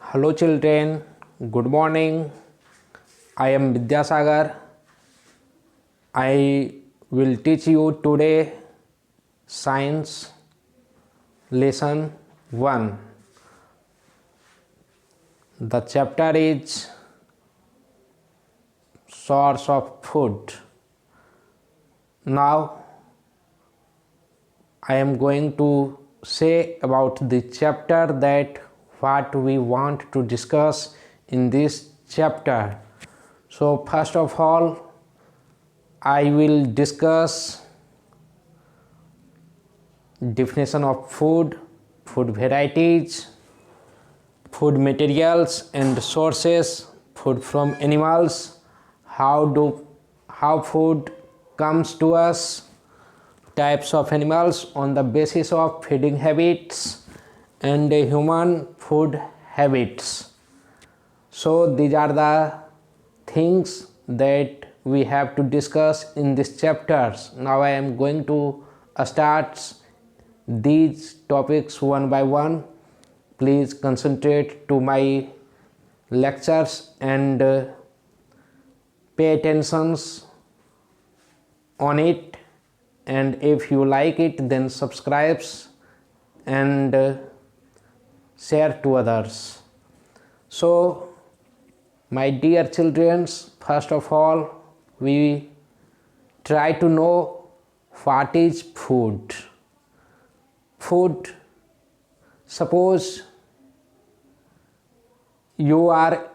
Hello children, good morning. I am Vidyasagar. I will teach you today science lesson 1. The chapter is source of food. Now I am going to say about the chapter that what we want to discuss in this chapter. So first of all, I will discuss definition of food, food varieties, food materials and sources, food from animals, how food comes to us, types of animals on the basis of feeding habits, and human food habits. So these are the things that we have to discuss in these chapters. Now I am going to start these topics one by one. Please concentrate to my lectures and pay attention on it, and if you like it then subscribe and share to others. So my dear children, first of all we try to know what is food. Food, suppose you are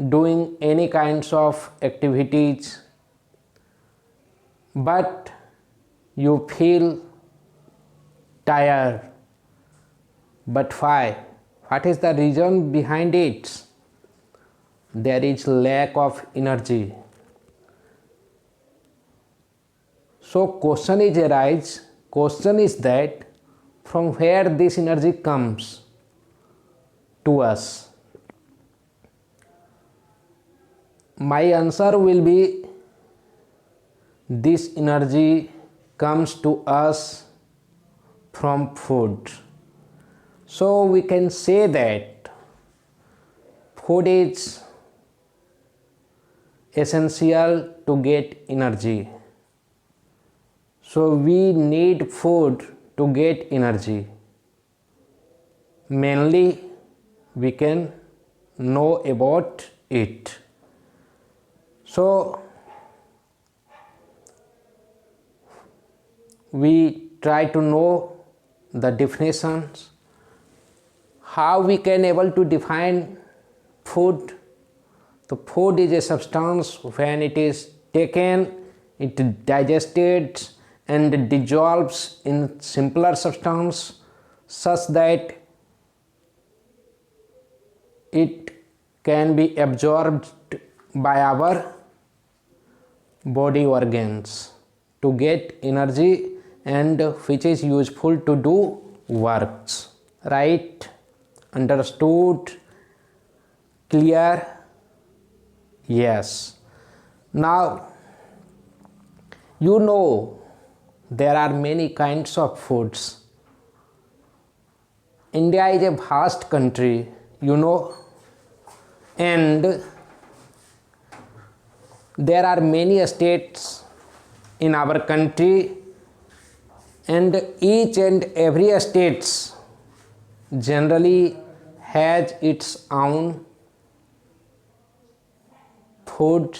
doing any kinds of activities but you feel tired, but why? What is the reason behind it? There is lack of energy. So question is that from where this energy comes to us. My answer will be this energy comes to us from food. So we can say that food is essential to get energy. So we need food to get energy. Mainly we can know about it. So we try to know the definitions, how we can able to define food. The food is a substance when it is taken, it digested and dissolves in simpler substance such that it can be absorbed by our body organs to get energy and which is useful to do works. Right? Understood? Clear? Yes. Now you know there are many kinds of foods. India is a vast country, you know, and there are many states in our country, and each and every state generally has its own food,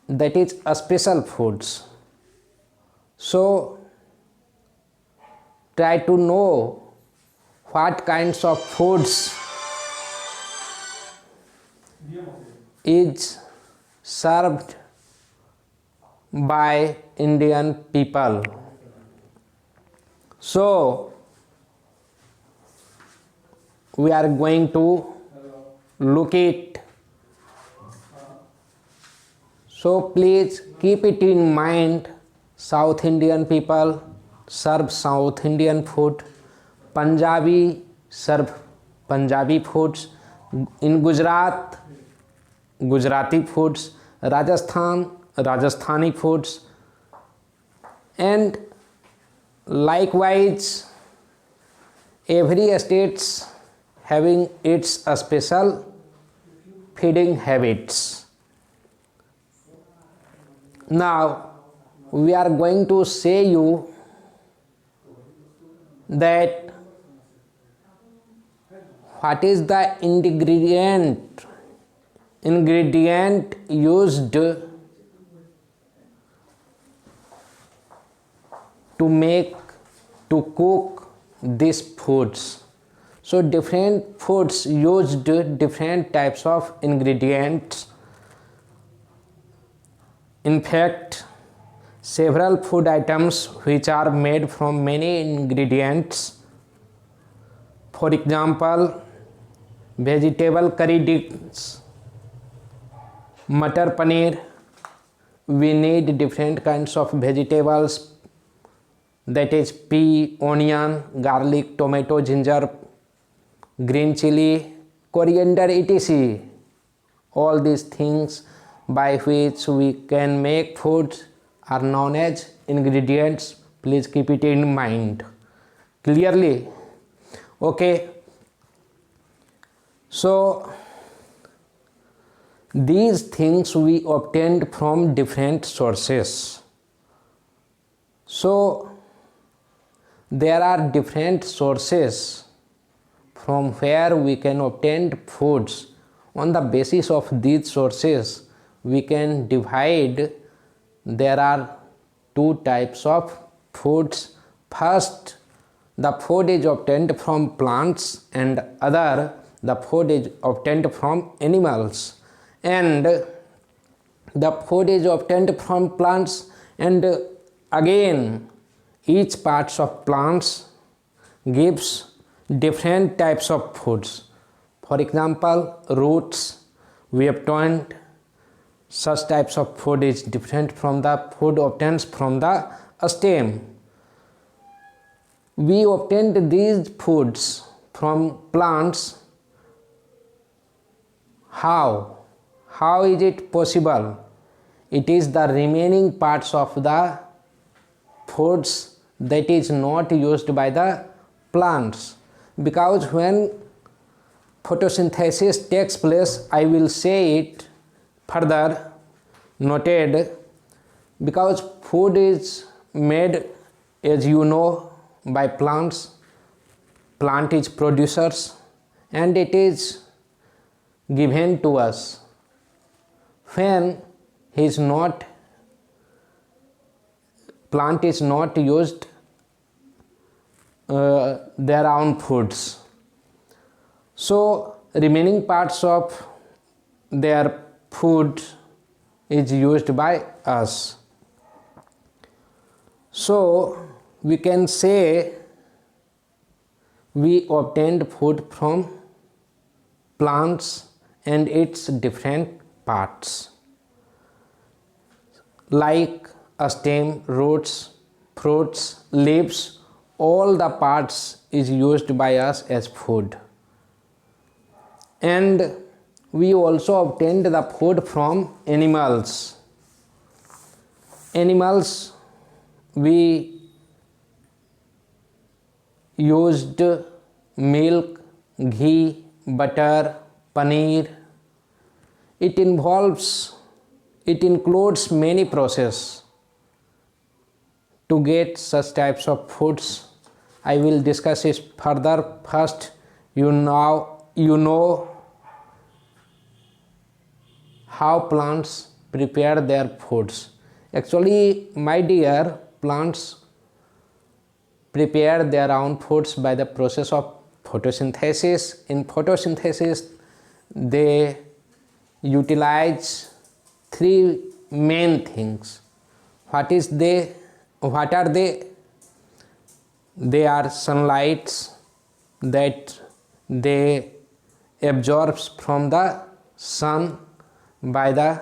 that is special foods. So try to know what kinds of foods is served by Indian people. So we are going to look it. So please keep it in mind. South Indian people serve South Indian food, Punjabi serve Punjabi foods, in Gujarat Gujarati foods, Rajasthan Rajasthani foods, and likewise Every states having its special feeding habits. Now we are going to say you that what is the ingredient used to cook these foods. So different foods used different types of ingredients. In fact, several food items which are made from many ingredients. For example, vegetable curry dish, matar paneer. We need different kinds of vegetables, that is pea, onion, garlic, tomato, ginger, green chili, coriander, etc. All these things by which we can make foods are known as ingredients. Please keep it in mind clearly. Okay, so these things we obtained from different sources. So there are different sources from where we can obtain foods. On the basis of these sources, we can divide. There are two types of foods. First, the food is obtained from plants, and other, the food is obtained from animals. And the food is obtained from plants, and again each parts of plants gives different types of foods. For example, roots, we obtained such types of food is different from the food obtained from the stem. We obtained these foods from plants. How is it possible? It is the remaining parts of the foods that is not used by the plants, because when photosynthesis takes place, I will say it further noted, because food is made, as you know, by plants. Plant is producers and it is given to us. When plant is not used their own foods, so remaining parts of their food is used by us. So we can say we obtained food from plants and its different parts, like a stem, roots, fruits, leaves. All the parts is used by us as food. And we also obtained the food from animals. Animals, we used milk, ghee, butter, paneer. It includes many processes to get such types of foods. I will discuss it further. First, you know how plants prepare their foods. Actually, my dear, plants prepare their own foods by the process of photosynthesis. In photosynthesis, they utilize three main things. What are they? They are sunlights that they absorbs from the sun by the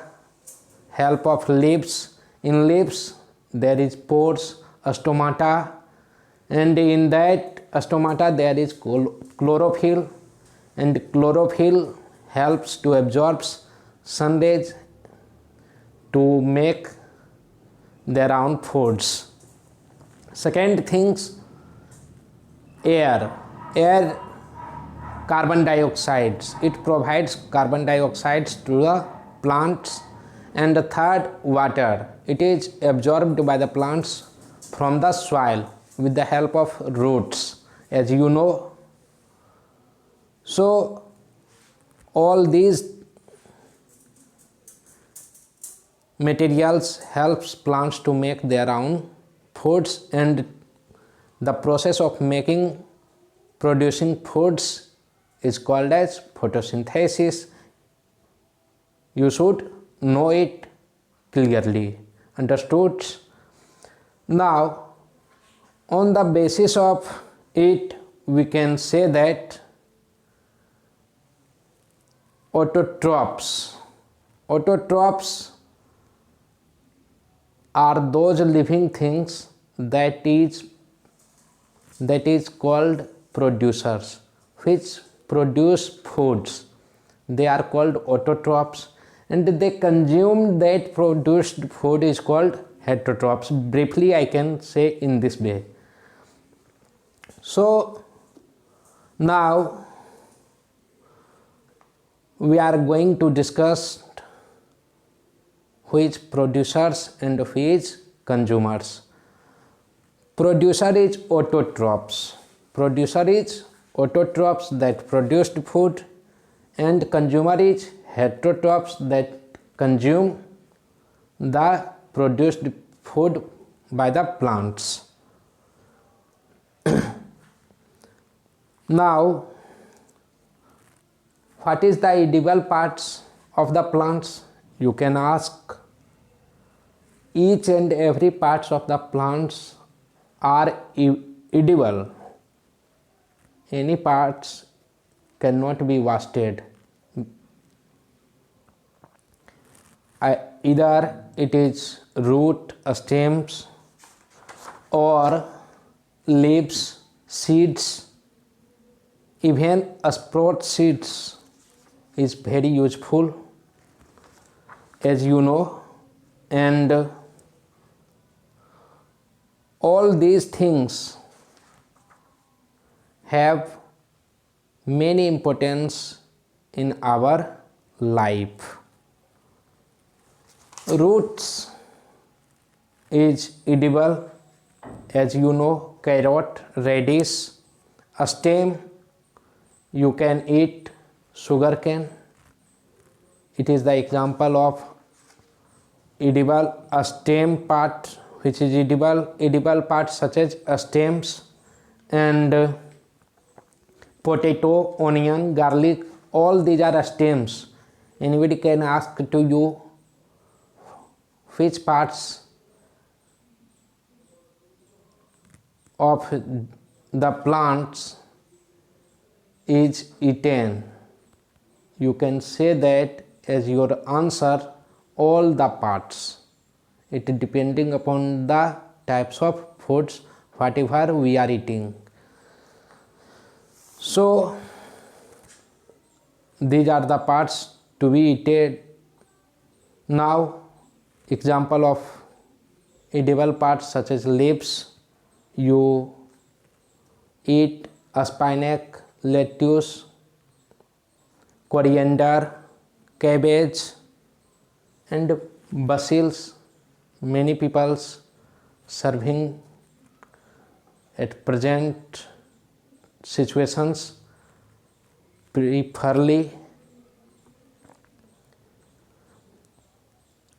help of leaves. In leaves there is pores, stomata, and in that stomata there is chlorophyll, and chlorophyll helps to absorb sun rays to make their own foods. Second things, air. air carbon dioxides. It provides carbon dioxides to the plants. And the third, water. It is absorbed by the plants from the soil with the help of roots, as you know. So all these materials helps plants to make their own foods, and the process of producing foods is called as photosynthesis. You should know it clearly. Understood? Now, on the basis of it, we can say that autotrophs are those living things that is called producers, which produce foods. They are called autotrophs, and they consume that produced food is called heterotrophs. Briefly, I can say in this way. So now we are going to discuss which producers and which consumers. Producer is autotrophs. Producer is autotrophs that produced food, and consumer is heterotrophs that consume the produced food by the plants. Now, what is the edible parts of the plants? You can ask. Each and every parts of the plants are edible. Any parts cannot be wasted. Either it is root, stems, or leaves, seeds. Even sprout seeds is very useful, as you know, and all these things have many importance in our life. Roots is edible, as you know, carrot, radish. A stem, you can eat sugarcane. It is the example of edible. A stem part which is edible parts such as stems, and potato, onion, garlic, all these are stems. Anybody can ask to you which parts of the plants is eaten. You can say that as your answer, all the parts. It depending upon the types of foods whatever we are eating. So these are the parts to be eaten. Now, example of edible parts such as leaves, you eat spinach, lettuce, coriander, cabbage, and basils. Many people's serving at present situations preferably.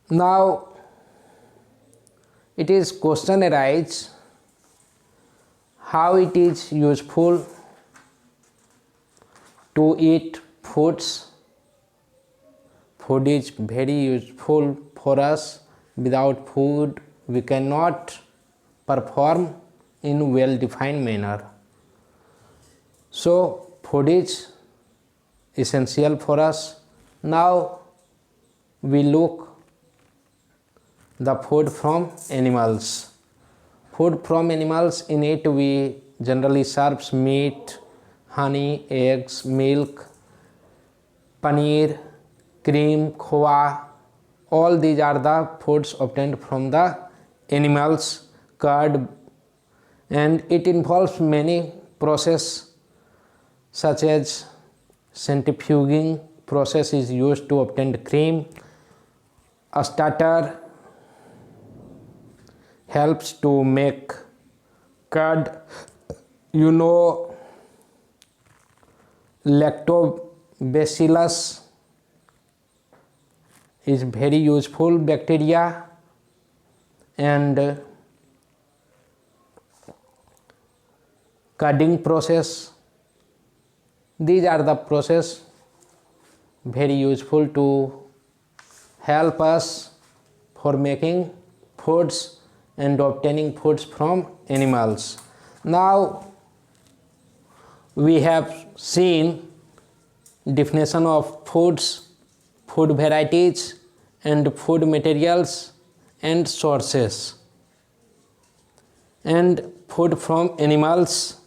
Now it is question arise how it is useful to eat foods. Food is very useful for us. Without food we cannot perform in well defined manner. So food is essential for us. Now we look the food from animals. Food from animals, in it we generally serves meat, honey, eggs, milk, paneer, cream, khoa. All these are the foods obtained from the animals, curd, and it involves many process such as centrifuging process is used to obtain cream. A starter helps to make curd. You know, lactobacillus is very useful bacteria, and curding process. These are the process very useful to help us for making foods and obtaining foods from animals. Now we have seen definition of foods, food varieties, and food materials and sources, and food from animals.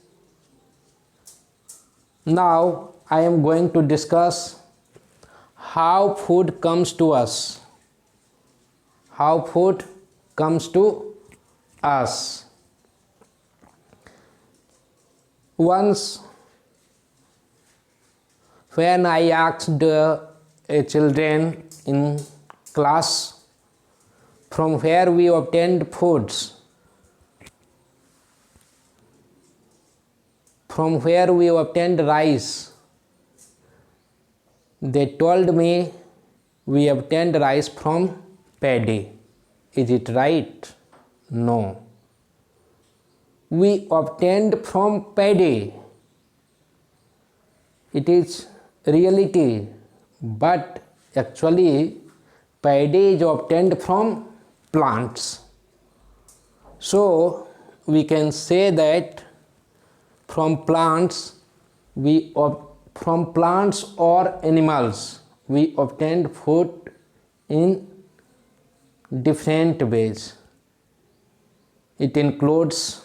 Now I am going to discuss how food comes to us. How food comes to us. Once when I asked a children in class from where we obtained foods, from where we obtained rice, they told me we obtained rice from paddy. Is it right? No. We obtained from paddy. It is reality, but actually paddy is obtained from plants. So we can say that from plants or animals we obtained food in different ways. It includes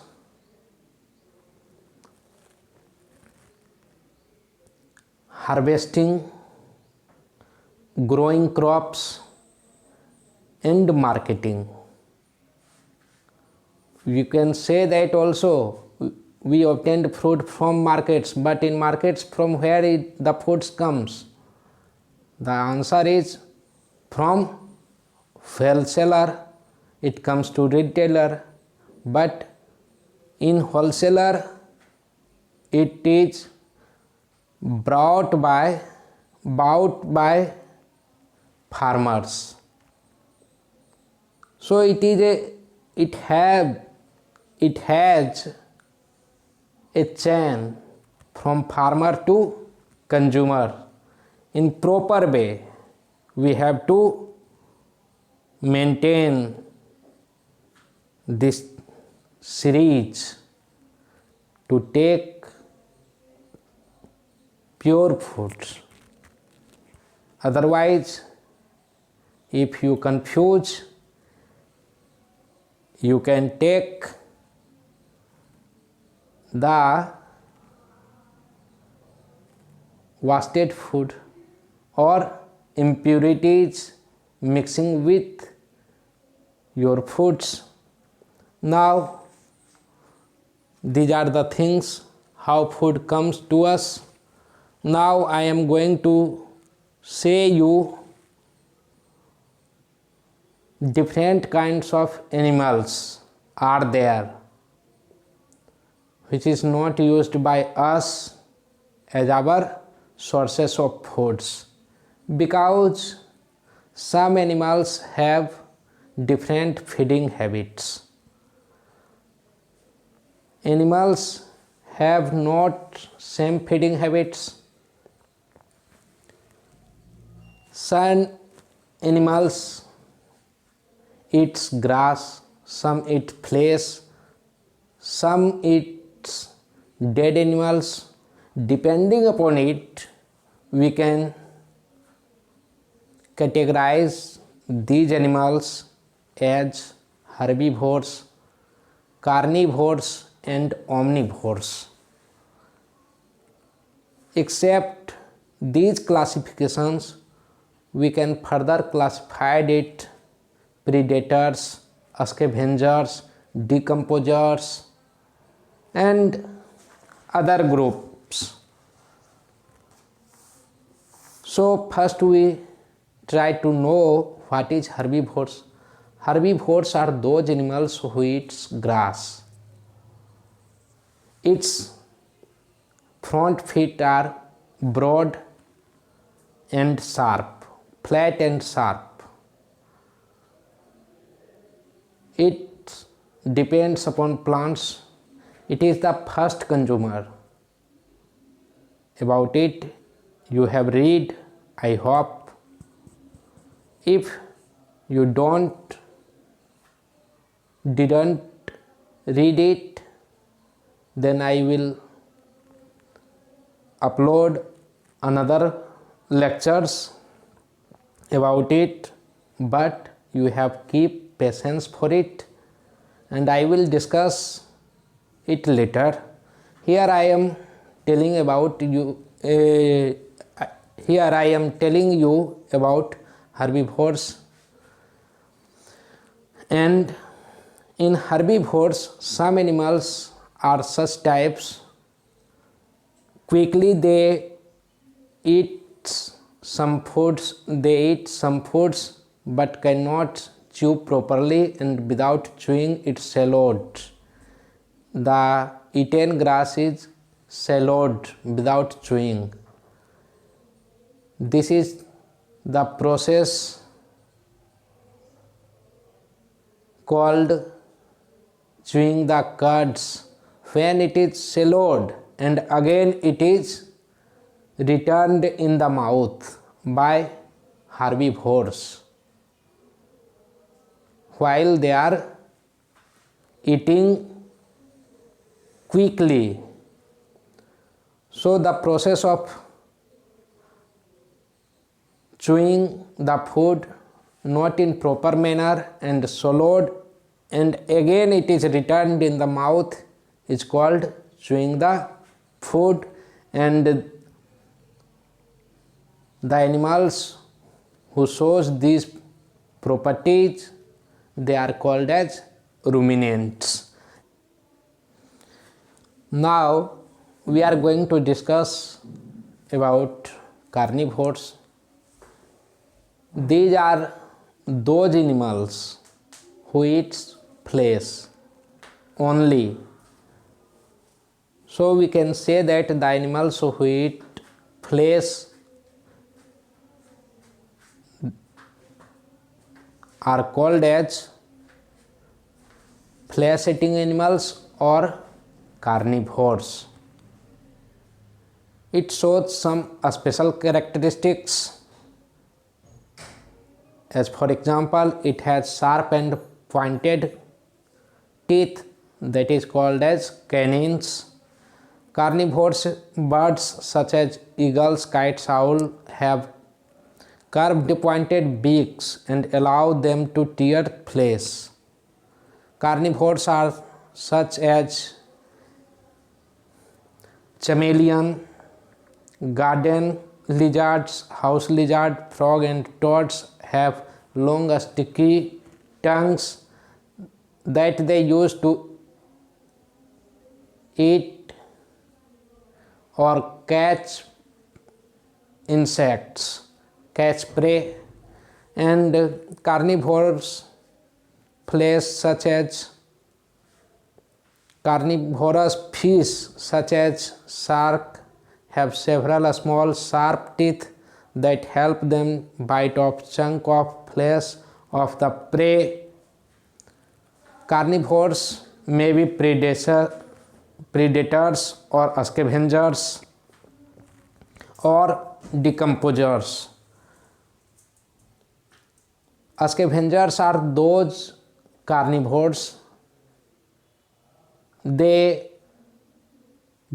harvesting, growing crops, and marketing. You can say that also we obtained food from markets, but in markets from where the foods comes? The answer is from wholesaler, it comes to retailer, but in wholesaler it is bought by farmers. So it has a chain from farmer to consumer. In proper way we have to maintain this series to take pure foods. Otherwise, if you confuse, you can take the wasted food or impurities mixing with your foods. Now these are the things how food comes to us. Now I am going to say you different kinds of animals are there which is not used by us as our sources of foods, because some animals have different feeding habits. Animals have not same feeding habits. Some animals eats grass, some eat flesh, some eats dead animals. Depending upon it, we can categorize these animals as herbivores, carnivores, and omnivores. Except these classifications, we can further classify it predators, scavengers, decomposers, and other groups. So first we try to know what is herbivores. Herbivores are those animals who eat grass. Its front feet are broad and sharp, flat and sharp. It depends upon plants. It is the first consumer. About it you have read, I hope. If you didn't read it, then I will upload another lectures about it, but you have keep patience for it, and I will discuss it later. Here I am telling about you. Here I am telling you about herbivores, and in herbivores some animals are such types. Quickly they eat some foods, but cannot chew properly, and without chewing it swallowed. The eaten grass is swallowed without chewing. This is the process called chewing the cuds. When it is swallowed and again it is returned in the mouth by herbivores while they are eating quickly. So the process of chewing the food not in proper manner and swallowed and again it is returned in the mouth is called chewing the food, and the animals who shows these properties, they are called as ruminants. Now we are going to discuss about carnivores. These are those animals who eat flesh only. So we can say that the animals who eat flesh are called as flesh-eating animals or carnivores. It shows some special characteristics. As for example, it has sharp and pointed teeth, that is called as canines. Carnivores birds such as eagles, kites, owls have curved pointed beaks and allow them to tear flesh. Carnivores are such as chameleon, garden lizards, house lizard, frog and toads have long sticky tongues that they use to eat or catch insects, catch prey, and carnivores flesh such as carnivorous fish such as shark have several small sharp teeth that help them bite off chunk of flesh of the prey. Carnivores may be predators or scavengers or decomposers. Scavengers are those carnivores, they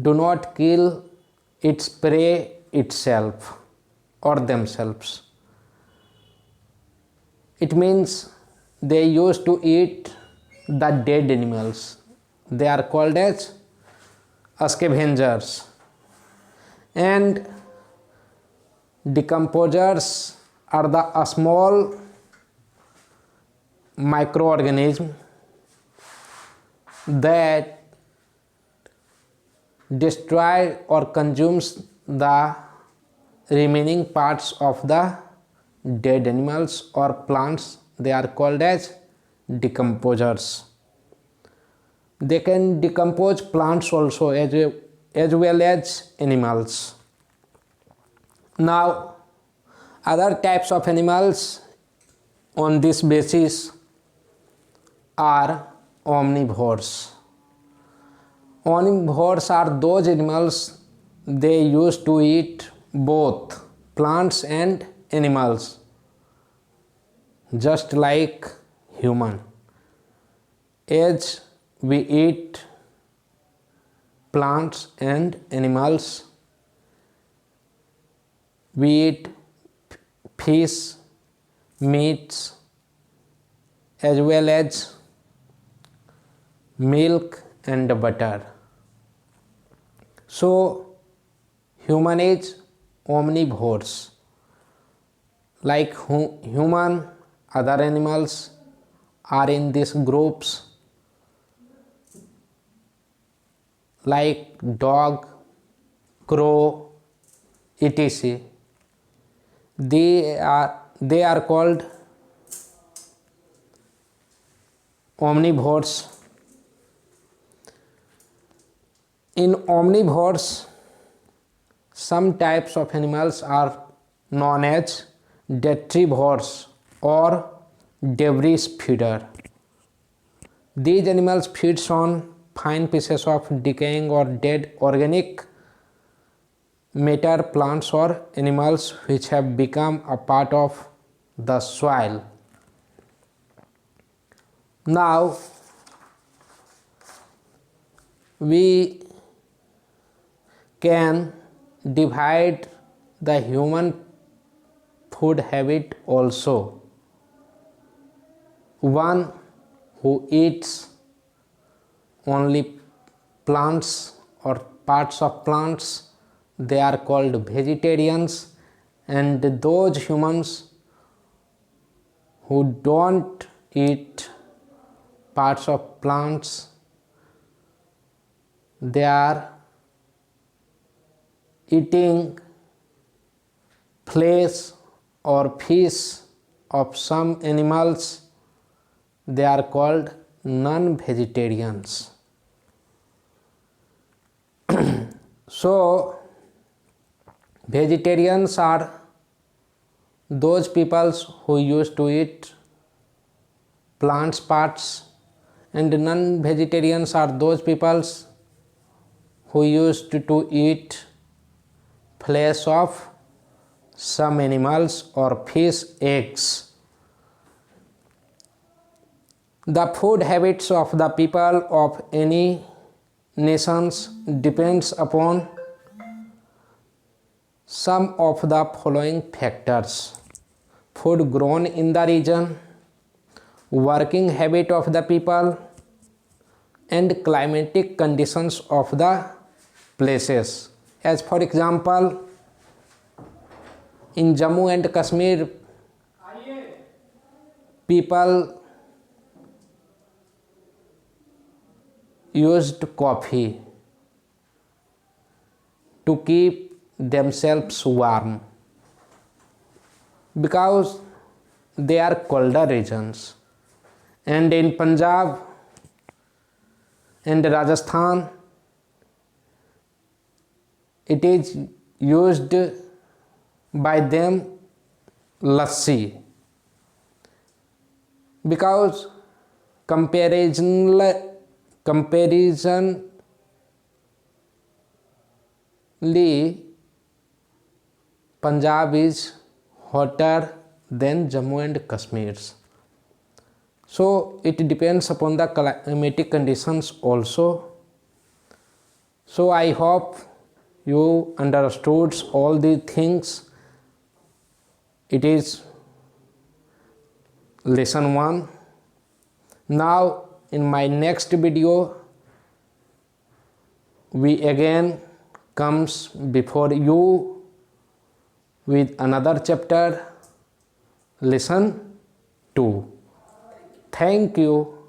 do not kill its prey itself or themselves. It means they used to eat the dead animals. They are called as scavengers. And decomposers are the small microorganism that destroy or consumes the remaining parts of the dead animals or plants, they are called as decomposers. They can decompose plants also as well as animals. Now, other types of animals on this basis are omnivores. Omnivores are those animals, they used to eat both plants and animals, just like human. As we eat plants and animals, we eat fish, meats, as well as milk and butter. So, human is omnivores. Like human, other animals are in these groups, like dog, crow, etc. They are called omnivores. In omnivores, some types of animals are known as detrivores or debris feeder. These animals feed on fine pieces of decaying or dead organic matter, plants or animals which have become a part of the soil. Now, we can divide the human food habit also. One who eats only plants or parts of plants, they are called vegetarians, and those humans who don't eat parts of plants, they are eating flesh or fish of some animals, they are called non-vegetarians. So, vegetarians are those peoples who used to eat plants parts, and non-vegetarians are those peoples who used to eat flesh of some animals or fish eggs. The food habits of the people of any nations depends upon some of the following factors: food grown in the region, working habit of the people, and climatic conditions of the places. As for example, in Jammu and Kashmir, people used coffee to keep themselves warm because they are colder regions. And in Punjab and Rajasthan, it is used by them lassi, because comparationally Punjab is hotter than Jammu and Kashmir. So it depends upon the climatic conditions also. So I hope you understood all the things. It is lesson 1. Now in my next video, we again comes before you with another chapter, lesson 2. Thank you.